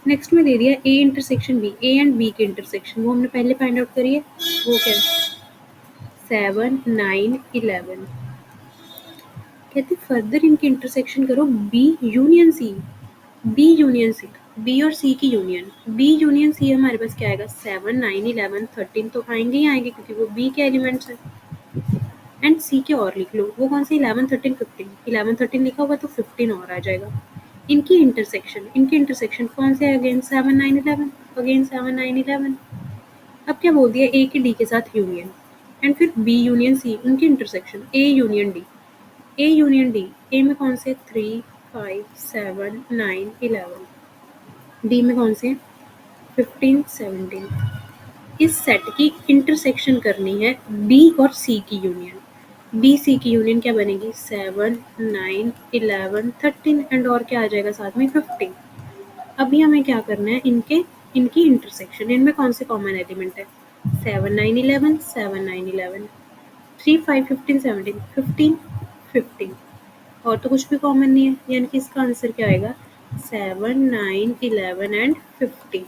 नेक्स्ट में दे दिया A intersection B, A and B के इंटरसेक्शन वो हमने पहले फाइंड आउट करी है, वो क्या है 7, 9, 11। कहते फर्दर इनकी इंटरसेक्शन करो B union C, B union C, B और सी की यूनियन, बी यूनियन सी हमारे पास क्या आएगा 7, 9, 11, 13 तो आएंगे ही आएंगे क्योंकि वो बी के एलिमेंट्स हैं एंड सी के और लिख लो वो कौन से 11, 13, 15, 11, 13 लिखा होगा तो 15 और आ जाएगा। इनकी इंटरसेक्शन कौन से अगेन 7, 9, 11, अगेन 7, 9, 11। अब क्या बोल दिया ए की डी के साथ यूनियन एंड फिर बी यूनियन सी उनकी intersection A union D, A union D, A में कौन से 3, 5, 7, 9, 11, डी में कौन से 15, 17। इस सेट की इंटरसेक्शन करनी है बी और सी की यूनियन, बी सी की यूनियन क्या बनेगी 7, 9, 11, 13 एंड और क्या आ जाएगा साथ में 15। अभी हमें क्या करना है इनकी इंटरसेक्शन, इनमें कौन से कॉमन एलिमेंट है 7, 9, 11, 7, 9, 11, 3, 5, 15, 17, 15, 15 और तो कुछ भी कॉमन नहीं है यानी कि इसका आंसर क्या आएगा 7, 9, 11 एंड 15।